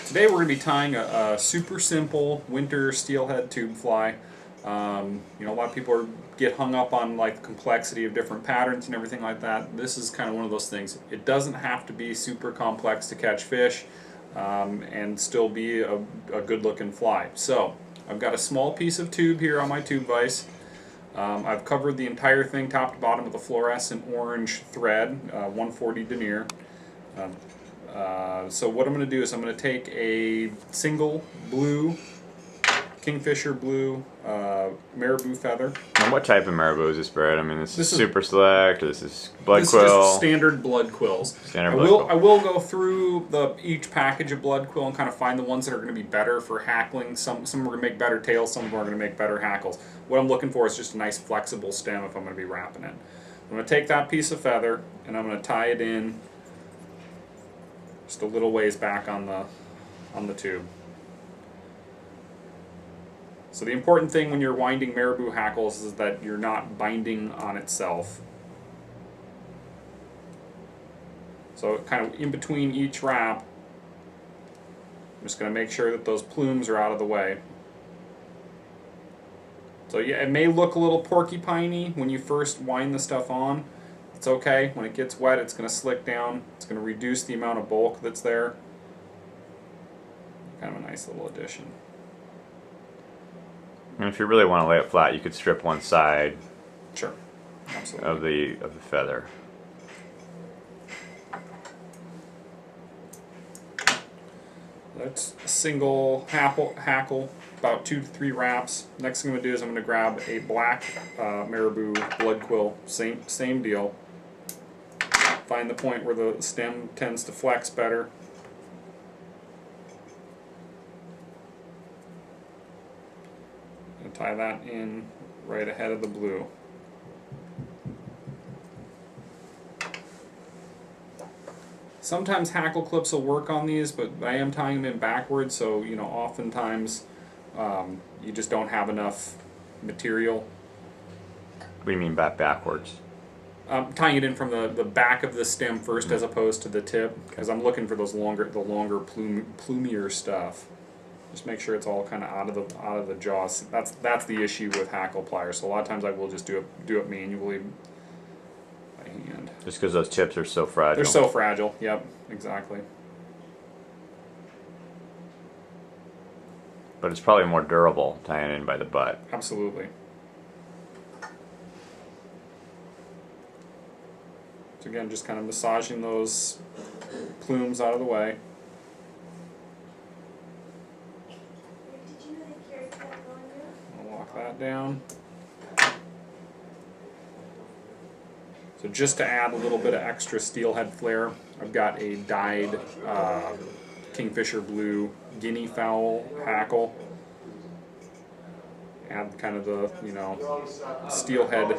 Today we're going to be tying a super simple winter steelhead tube fly. A lot of people get hung up on like the complexity of different patterns and everything like that. This is kind of one of those things. It doesn't have to be super complex to catch fish and still be a good looking fly. So I've got a small piece of tube here on my tube vise. I've covered the entire thing top to bottom with a fluorescent orange thread, 140 denier. So what I'm going to do is I'm going to take a single blue, kingfisher blue marabou feather. And what type of marabou is this, Barrett? I mean, this is super is, select, or this is blood this quill? This is just standard blood quills. Standard blood quill. I will go through each package of blood quill and kind of find the ones that are going to be better for hackling. Some are going to make better tails, some are going to make better hackles. What I'm looking for is just a nice flexible stem if I'm going to be wrapping it. I'm going to take that piece of feather and I'm going to tie it in just a little ways back on the tube. So the important thing when you're winding marabou hackles is that you're not binding on itself. So kind of in between each wrap, I'm just going to make sure that those plumes are out of the way. So yeah, it may look a little porcupiney when you first wind the stuff on. It's okay. When it gets wet, it's going to slick down. It's going to reduce the amount of bulk that's there. Kind of a nice little addition. And if you really want to lay it flat, you could strip one side. Sure. Absolutely. Of the feather. That's a single hackle, about 2 to 3 wraps. Next thing I'm going to do is I'm going to grab a black marabou blood quill. Same deal. Find the point where the stem tends to flex better. And tie that in right ahead of the blue. Sometimes hackle clips will work on these, but I am tying them in backwards, so oftentimes you just don't have enough material. What do you mean by backwards? Tying it in from the back of the stem first as opposed to the tip, because I'm looking for the longer plumier stuff. Just make sure it's all kind of out of the jaws. That's the issue with hackle pliers. So a lot of times I will just do it manually by hand. Just because those tips are so fragile. They're so fragile. Yep, exactly. But it's probably more durable tying in by the butt. Absolutely. So again, just kind of massaging those plumes out of the way. I'll lock that down. So just to add a little bit of extra steelhead flair, I've got a dyed kingfisher blue guinea fowl hackle. Add kind of the steelhead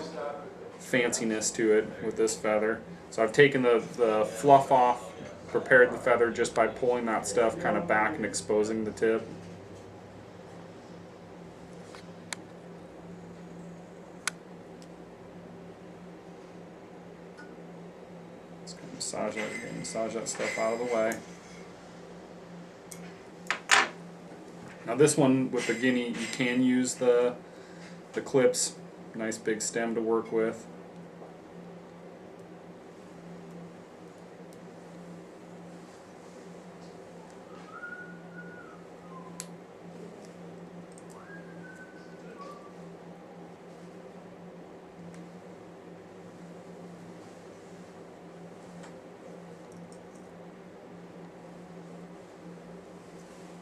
fanciness to it with this feather. So I've taken the fluff off, prepared the feather just by pulling that stuff kind of back and exposing the tip. Just kind of massage that stuff out of the way. Now this one with the guinea, you can use the clips. Nice big stem to work with.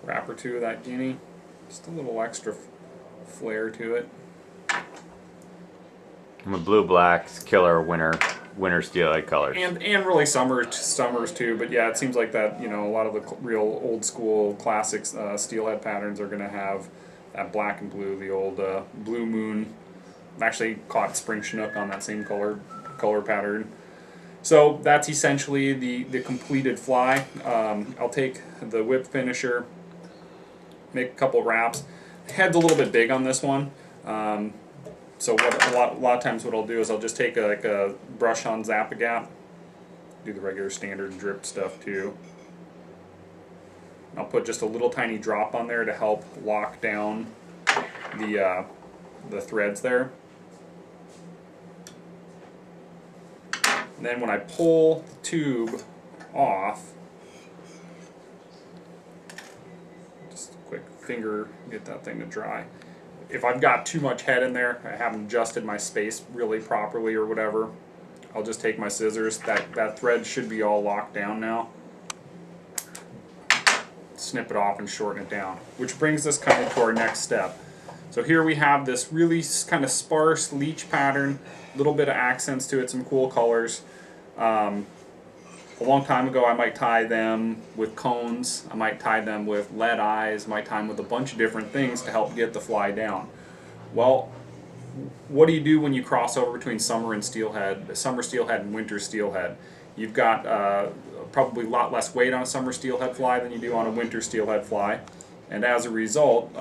Wrap or two of that guinea. Just a little extra flair to it. I'm a blue-black killer winter steelhead colors. And really summers too, but yeah, it seems like that, a lot of the real old school classics steelhead patterns are going to have that black and blue, the old blue moon. I've actually caught spring chinook on that same color pattern. So that's essentially the completed fly. I'll take the whip finisher, make a couple wraps. Head's a little bit big on this one. So a lot of times what I'll do is I'll just take a brush on Zap-A-Gap, do the regular standard drip stuff too. I'll put just a little tiny drop on there to help lock down the threads there. And then when I pull the tube off, just a quick finger, get that thing to dry. If I've got too much head in there, I haven't adjusted my space really properly or whatever, I'll just take my scissors. That thread should be all locked down now. Snip it off and shorten it down. Which brings us kind of to our next step. So here we have this really kind of sparse leech pattern, a little bit of accents to it, some cool colors. A long time ago I might tie them with cones, I might tie them with lead eyes, I might tie them with a bunch of different things to help get the fly down. Well, what do you do when you cross over between summer steelhead and winter steelhead? You've got probably a lot less weight on a summer steelhead fly than you do on a winter steelhead fly, and as a result,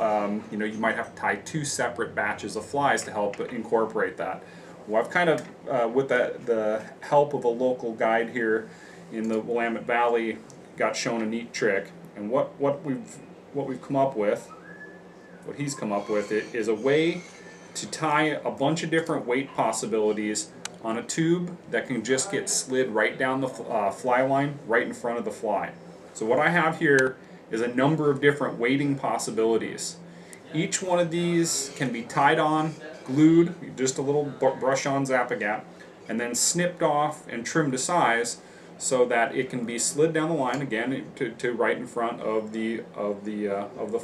you might have to tie 2 separate batches of flies to help incorporate that. Well, I've kind of, with the help of a local guide here in the Willamette Valley, got shown a neat trick, and what we've come up with, what he's come up with, is a way to tie a bunch of different weight possibilities on a tube that can just get slid right down the fly line, right in front of the fly. So what I have here is a number of different weighting possibilities. Each one of these can be tied on, glued, just a little brush on Zap-A-Gap, and then snipped off and trimmed to size so that it can be slid down the line again to right in front of the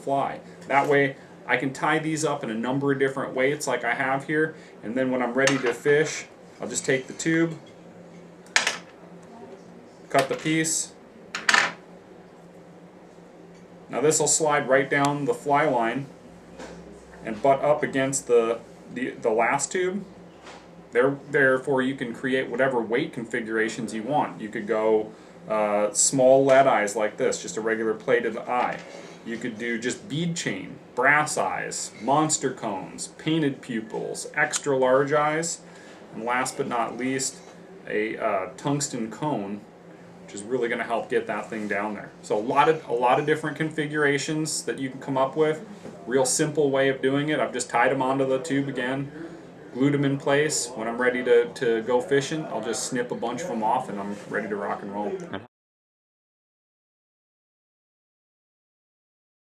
fly. That way I can tie these up in a number of different weights like I have here, and then when I'm ready to fish, I'll just take the tube, cut the piece. Now this will slide right down the fly line and butt up against the last tube. Therefore you can create whatever weight configurations you want. You could go small lead eyes like this, just a regular plated eye. You could do just bead chain, brass eyes, monster cones, painted pupils, extra large eyes, and last but not least, a tungsten cone, which is really going to help get that thing down there. So a lot of different configurations that you can come up with. Real simple way of doing it. I've just tied them onto the tube again, glued them in place. When I'm ready to go fishing, I'll just snip a bunch of them off and I'm ready to rock and roll.